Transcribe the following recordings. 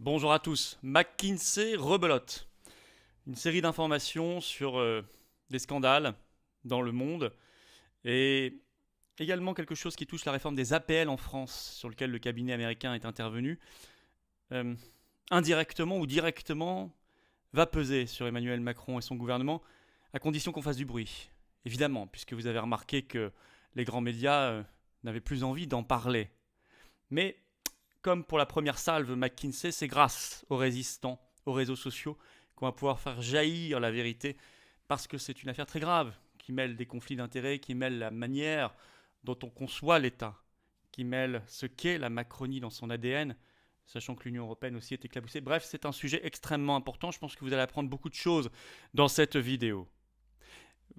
Bonjour à tous. McKinsey rebelote. Une série d'informations sur des scandales dans le monde et également quelque chose qui touche la réforme des APL en France, sur lequel le cabinet américain est intervenu, euh, indirectement ou directement, va peser sur Emmanuel Macron et son gouvernement, à condition qu'on fasse du bruit. Évidemment, puisque vous avez remarqué que les grands médias n'avaient plus envie d'en parler. Mais comme pour la première salve McKinsey, c'est grâce aux résistants, aux réseaux sociaux, qu'on va pouvoir faire jaillir la vérité, parce que c'est une affaire très grave, qui mêle des conflits d'intérêts, qui mêle la manière dont on conçoit l'État, qui mêle ce qu'est la Macronie dans son ADN, sachant que l'Union européenne aussi est éclaboussée. Bref, c'est un sujet extrêmement important. Je pense que vous allez apprendre beaucoup de choses dans cette vidéo.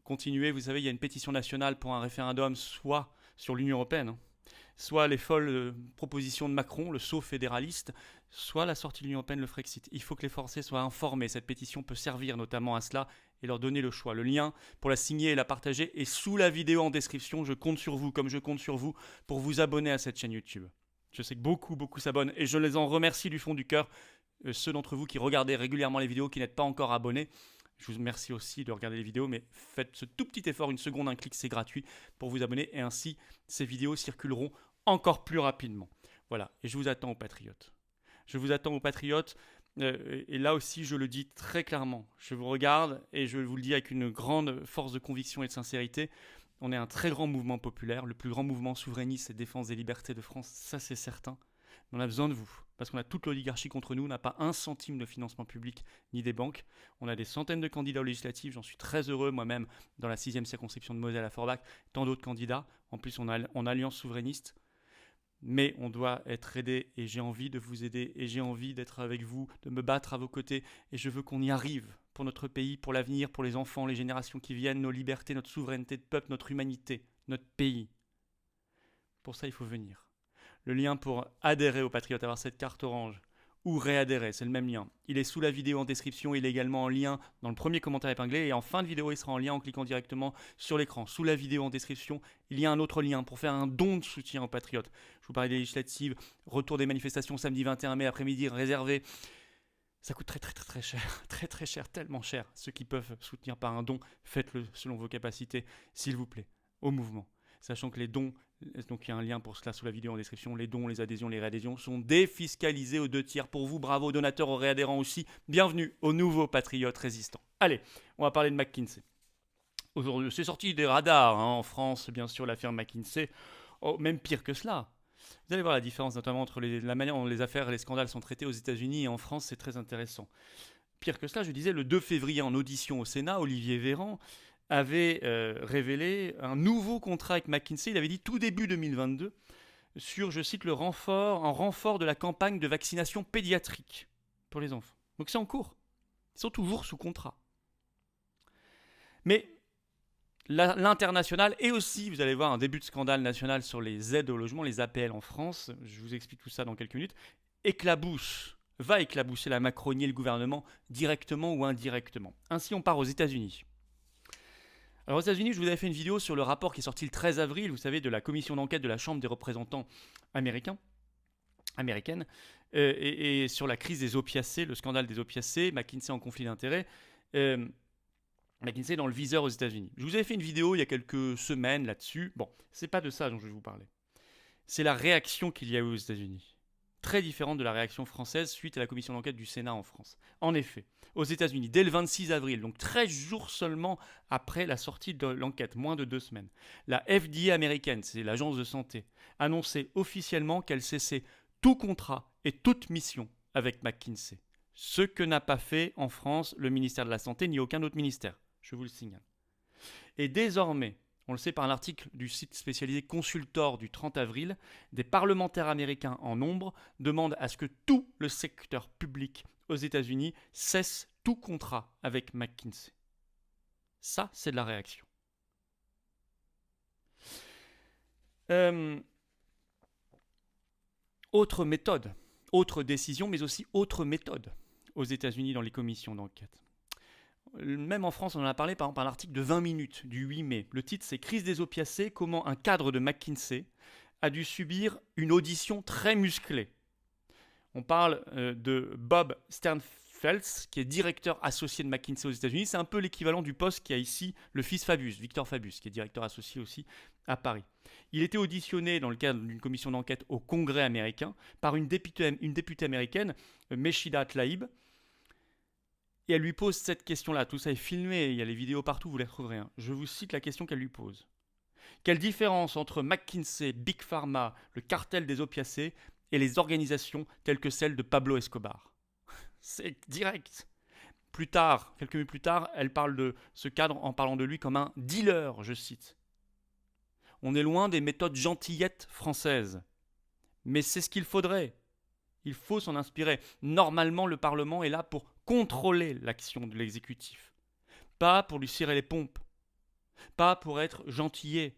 Continuez, vous savez, il y a une pétition nationale pour un référendum, soit sur l'Union européenne, soit les folles propositions de Macron, le saut fédéraliste, soit la sortie de l'Union européenne, le Frexit. Il faut que les Français soient informés. Cette pétition peut servir notamment à cela et leur donner le choix. Le lien pour la signer et la partager est sous la vidéo en description. Je compte sur vous, comme je compte sur vous, pour vous abonner à cette chaîne YouTube. Je sais que beaucoup s'abonnent et je les en remercie du fond du cœur. Ceux d'entre vous qui regardez régulièrement les vidéos, qui n'êtes pas encore abonnés, je vous remercie aussi de regarder les vidéos, mais faites ce tout petit effort, une seconde, un clic, c'est gratuit, pour vous abonner, et ainsi ces vidéos circuleront encore plus rapidement. Voilà, et je vous attends aux patriotes. Je vous attends aux patriotes, et là aussi je le dis très clairement. Je vous regarde et je vous le dis avec une grande force de conviction et de sincérité. On est un très grand mouvement populaire, le plus grand mouvement souverainiste et de défense des libertés de France, ça c'est certain. Mais on a besoin de vous, parce qu'on a toute l'oligarchie contre nous, on n'a pas un centime de financement public ni des banques. On a des centaines de candidats aux législatives, j'en suis très heureux moi-même dans la 6e circonscription de Moselle à Forbach, tant d'autres candidats. En plus on a en alliance souverainiste. Mais on doit être aidé et j'ai envie de vous aider et j'ai envie d'être avec vous, de me battre à vos côtés et je veux qu'on y arrive pour notre pays, pour l'avenir, pour les enfants, les générations qui viennent, nos libertés, notre souveraineté de peuple, notre humanité, notre pays. Pour ça, il faut venir. Le lien pour adhérer aux Patriotes, avoir cette carte orange, ou réadhérer, c'est le même lien. Il est sous la vidéo en description, il est également en lien dans le premier commentaire épinglé, et en fin de vidéo, il sera en lien en cliquant directement sur l'écran. Sous la vidéo en description, il y a un autre lien pour faire un don de soutien aux Patriotes. Je vous parlais des législatives, retour des manifestations samedi 21 mai après-midi réservé. Ça coûte très cher, très cher, tellement cher. Ceux qui peuvent soutenir par un don, faites-le selon vos capacités, s'il vous plaît, au mouvement. Sachant que les dons, donc il y a un lien pour cela sous la vidéo en description, les dons, les adhésions, les réadhésions sont défiscalisés aux 2 tiers. Pour vous, bravo, donateurs, aux réadhérents aussi. Bienvenue aux nouveaux patriotes résistants. Allez, on va parler de McKinsey. Aujourd'hui, c'est sorti des radars en France, bien sûr, la firme McKinsey. Oh, même pire que cela. Vous allez voir la différence, notamment entre la manière dont les affaires et les scandales sont traités aux États-Unis et en France, c'est très intéressant. Pire que cela, je disais, le 2 février en audition au Sénat, Olivier Véran avait révélé un nouveau contrat avec McKinsey. Il avait dit tout début 2022 sur, je cite, un renfort de la campagne de vaccination pédiatrique pour les enfants. Donc c'est en cours. Ils sont toujours sous contrat. Mais l'international et aussi, vous allez voir, un début de scandale national sur les aides au logement, les APL en France, je vous explique tout ça dans quelques minutes, va éclabousser la Macronie et le gouvernement directement ou indirectement. Ainsi, on part aux États-Unis. Alors aux États-Unis, je vous avais fait une vidéo sur le rapport qui est sorti le 13 avril, vous savez, de la commission d'enquête de la Chambre des représentants américaine, et sur la crise des opiacés, le scandale des opiacés, McKinsey en conflit d'intérêts. McKinsey dans le viseur aux États-Unis. Je vous avais fait une vidéo il y a quelques semaines là-dessus. Bon, c'est pas de ça dont je vais vous parler. C'est la réaction qu'il y a eu aux États-Unis. Très différente de la réaction française suite à la commission d'enquête du Sénat en France. En effet, aux États-Unis, dès le 26 avril, donc 13 jours seulement après la sortie de l'enquête, moins de 2 semaines, la FDA américaine, c'est l'agence de santé, annonçait officiellement qu'elle cessait tout contrat et toute mission avec McKinsey. Ce que n'a pas fait en France le ministère de la Santé ni aucun autre ministère. Je vous le signale. Et désormais, on le sait par un article du site spécialisé Consultor du 30 avril, des parlementaires américains en nombre demandent à ce que tout le secteur public aux États-Unis cesse tout contrat avec McKinsey. Ça, c'est de la réaction. Autre méthode, autre décision, mais aussi autre méthode aux États-Unis dans les commissions d'enquête. Même en France, on en a parlé par exemple un article de 20 minutes du 8 mai. Le titre, c'est Crise des opiacés, comment un cadre de McKinsey a dû subir une audition très musclée. On parle de Bob Sternfels, qui est directeur associé de McKinsey aux États-Unis. C'est un peu l'équivalent du poste qu'il y a ici le fils Fabius, Victor Fabius, qui est directeur associé aussi à Paris. Il était auditionné dans le cadre d'une commission d'enquête au Congrès américain par une députée américaine, Meshida Tlaib. Et elle lui pose cette question-là. Tout ça est filmé, il y a les vidéos partout, vous les retrouverez. Je vous cite la question qu'elle lui pose. Quelle différence entre McKinsey, Big Pharma, le cartel des opiacés et les organisations telles que celle de Pablo Escobar? C'est direct. Plus tard, quelques minutes plus tard, elle parle de ce cadre en parlant de lui comme un dealer, je cite. On est loin des méthodes gentillettes françaises. Mais c'est ce qu'il faudrait. Il faut s'en inspirer. Normalement, le Parlement est là pour contrôler l'action de l'exécutif. Pas pour lui cirer les pompes. Pas pour être gentillet.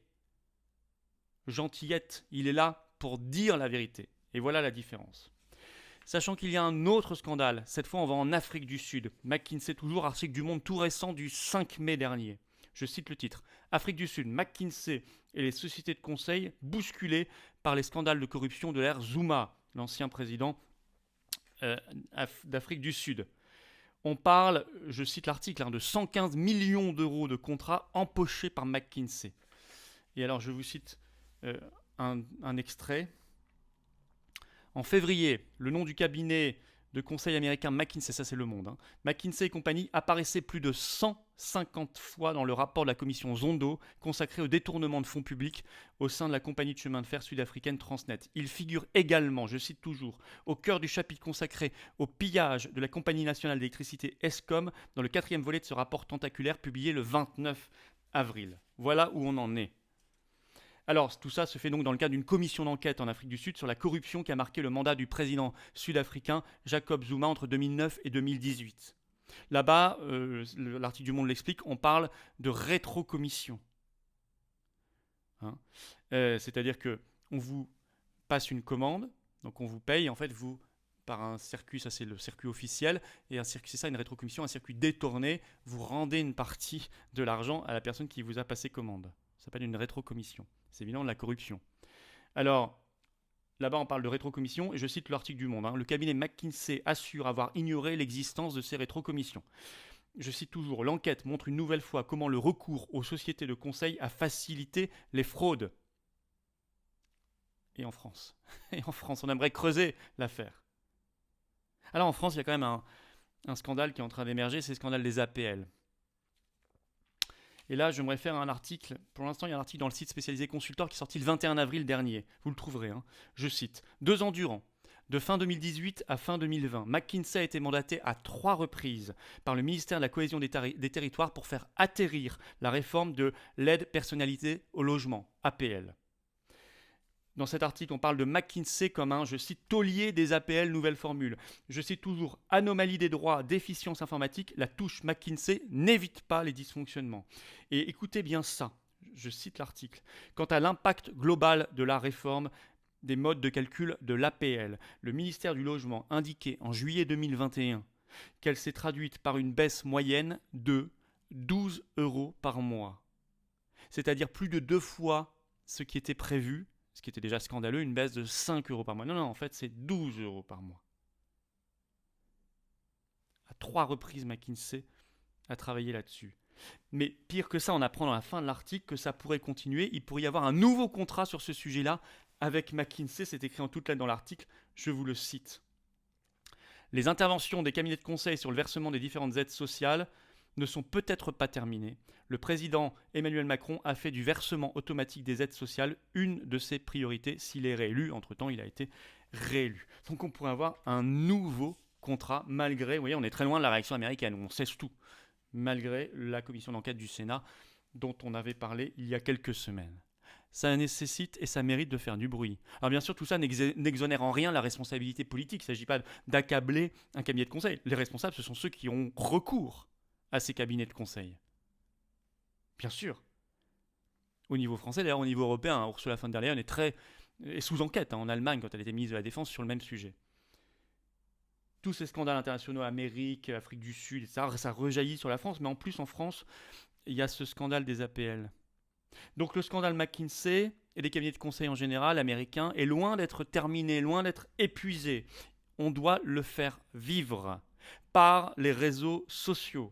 Gentillette, il est là pour dire la vérité. Et voilà la différence. Sachant qu'il y a un autre scandale, cette fois on va en Afrique du Sud. McKinsey toujours, article du Monde tout récent du 5 mai dernier. Je cite le titre. Afrique du Sud, McKinsey et les sociétés de conseil bousculées par les scandales de corruption de l'ère Zuma, l'ancien président d'Afrique du Sud. On parle, je cite l'article, de 115 millions d'euros de contrats empochés par McKinsey. Et alors je vous cite un extrait. En février, le nom du cabinet de conseil américain McKinsey, ça c'est Le Monde, McKinsey et compagnie apparaissait plus de 150 fois dans le rapport de la commission Zondo consacré au détournement de fonds publics au sein de la compagnie de chemin de fer sud-africaine Transnet. Il figure également, je cite toujours, au cœur du chapitre consacré au pillage de la compagnie nationale d'électricité Eskom dans le 4e volet de ce rapport tentaculaire publié le 29 avril. Voilà où on en est. Alors, tout ça se fait donc dans le cadre d'une commission d'enquête en Afrique du Sud sur la corruption qui a marqué le mandat du président sud-africain Jacob Zuma entre 2009 et 2018. Là-bas, l'article du Monde l'explique, on parle de rétrocommission. C'est-à-dire qu'on vous passe une commande, donc on vous paye, en fait, vous, par un circuit, ça c'est le circuit officiel, et un circuit, c'est ça, une rétrocommission, un circuit détourné, vous rendez une partie de l'argent à la personne qui vous a passé commande. Ça s'appelle une rétrocommission. C'est évidemment de la corruption. Alors, là-bas, on parle de rétrocommission, et je cite l'article du Monde. Le cabinet McKinsey assure avoir ignoré l'existence de ces rétrocommissions. Je cite toujours, l'enquête montre une nouvelle fois comment le recours aux sociétés de conseil a facilité les fraudes. Et en France, on aimerait creuser l'affaire. Alors en France, il y a quand même un scandale qui est en train d'émerger, c'est le scandale des APL. Et là, je me réfère à un article, pour l'instant, il y a un article dans le site spécialisé Consultor qui est sorti le 21 avril dernier. Vous le trouverez, je cite. 2 ans durant, de fin 2018 à fin 2020, McKinsey a été mandaté à 3 reprises par le ministère de la Cohésion des Territoires pour faire atterrir la réforme de l'aide personnalisée au logement, APL. Dans cet article, on parle de McKinsey comme un, je cite, taulier des APL nouvelle formule. Je cite toujours, anomalie des droits, déficience informatique, la touche McKinsey n'évite pas les dysfonctionnements. Et écoutez bien ça, je cite l'article. Quant à l'impact global de la réforme des modes de calcul de l'APL, le ministère du Logement indiquait en juillet 2021 qu'elle s'est traduite par une baisse moyenne de 12 € par mois. C'est-à-dire plus de 2 fois ce qui était prévu, ce qui était déjà scandaleux, une baisse de 5 € par mois. Non, en fait, c'est 12 € par mois. À 3 reprises, McKinsey a travaillé là-dessus. Mais pire que ça, on apprend dans la fin de l'article que ça pourrait continuer. Il pourrait y avoir un nouveau contrat sur ce sujet-là avec McKinsey. C'est écrit en toutes lettres dans l'article. Je vous le cite. Les interventions des cabinets de conseil sur le versement des différentes aides sociales ne sont peut-être pas terminées. Le président Emmanuel Macron a fait du versement automatique des aides sociales une de ses priorités s'il est réélu. Entre-temps, il a été réélu. Donc on pourrait avoir un nouveau contrat malgré, vous voyez, on est très loin de la réaction américaine, où on cesse tout, malgré la commission d'enquête du Sénat dont on avait parlé il y a quelques semaines. Ça nécessite et ça mérite de faire du bruit. Alors bien sûr, tout ça n'exonère en rien la responsabilité politique. Il ne s'agit pas d'accabler un cabinet de conseil. Les responsables, ce sont ceux qui ont recours à ces cabinets de conseil. Bien sûr. Au niveau français, d'ailleurs au niveau européen, Ursula von der Leyen est sous enquête en Allemagne quand elle était ministre de la Défense sur le même sujet. Tous ces scandales internationaux, Amérique, Afrique du Sud, etc., ça rejaillit sur la France, mais en plus en France, il y a ce scandale des APL. Donc le scandale McKinsey et des cabinets de conseil en général américains est loin d'être terminé, loin d'être épuisé. on doit le faire vivre par les réseaux sociaux.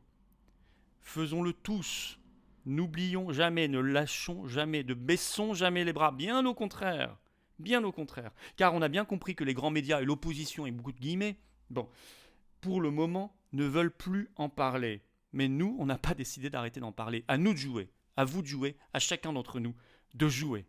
Faisons-le tous. N'oublions jamais, ne lâchons jamais, ne baissons jamais les bras. Bien au contraire. Bien au contraire. Car on a bien compris que les grands médias et l'opposition, et beaucoup de guillemets, bon, pour le moment, ne veulent plus en parler. Mais nous, on n'a pas décidé d'arrêter d'en parler. À nous de jouer. À vous de jouer. À chacun d'entre nous de jouer.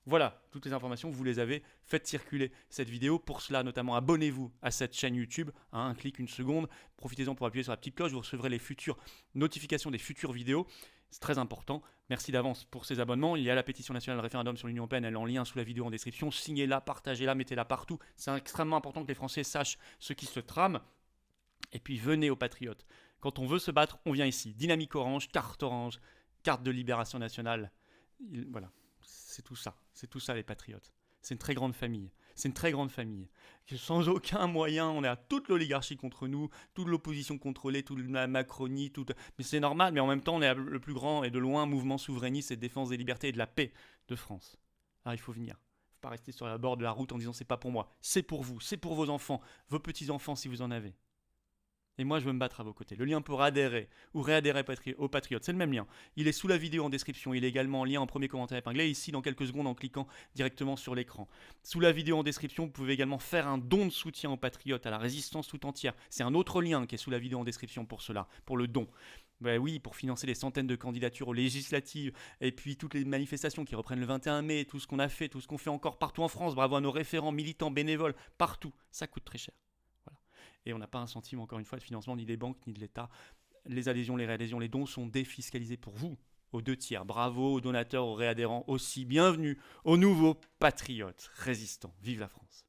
Voilà, toutes les informations, vous les avez. Faites circuler cette vidéo. Pour cela, notamment, abonnez-vous à cette chaîne YouTube. Un clic, une seconde. Profitez-en pour appuyer sur la petite cloche. Vous recevrez les futures notifications des futures vidéos. C'est très important. Merci d'avance pour ces abonnements. Il y a la pétition nationale référendum sur l'Union européenne. Elle est en lien sous la vidéo en description. Signez-la, partagez-la, mettez-la partout. C'est extrêmement important que les Français sachent ce qui se trame. Et puis, venez aux patriotes. Quand on veut se battre, on vient ici. Dynamique orange, carte de libération nationale. Voilà. C'est tout ça les patriotes. C'est une très grande famille. C'est une très grande famille. Sans aucun moyen, on est à toute l'oligarchie contre nous, toute l'opposition contrôlée, toute la Macronie, mais c'est normal, mais en même temps, on est le plus grand et de loin mouvement souverainiste et de défense des libertés et de la paix de France. Alors il faut venir. Il ne faut pas rester sur la bord de la route en disant c'est pas pour moi, c'est pour vous, c'est pour vos enfants, vos petits-enfants si vous en avez. Et moi, je veux me battre à vos côtés. Le lien pour adhérer ou réadhérer aux Patriotes, c'est le même lien. Il est sous la vidéo en description. Il est également en lien en premier commentaire épinglé, ici dans quelques secondes en cliquant directement sur l'écran. Sous la vidéo en description, vous pouvez également faire un don de soutien aux Patriotes, à la résistance tout entière. C'est un autre lien qui est sous la vidéo en description pour cela, pour le don. Ben oui, pour financer les centaines de candidatures aux législatives, et puis toutes les manifestations qui reprennent le 21 mai, tout ce qu'on a fait, tout ce qu'on fait encore partout en France. Bravo à nos référents, militants, bénévoles, partout. Ça coûte très cher. Et on n'a pas un centime, encore une fois, de financement ni des banques ni de l'État. Les adhésions, les réadhésions, les dons sont défiscalisés pour vous, aux 2/3. Bravo aux donateurs, aux réadhérents aussi. Bienvenue aux nouveaux patriotes résistants. Vive la France!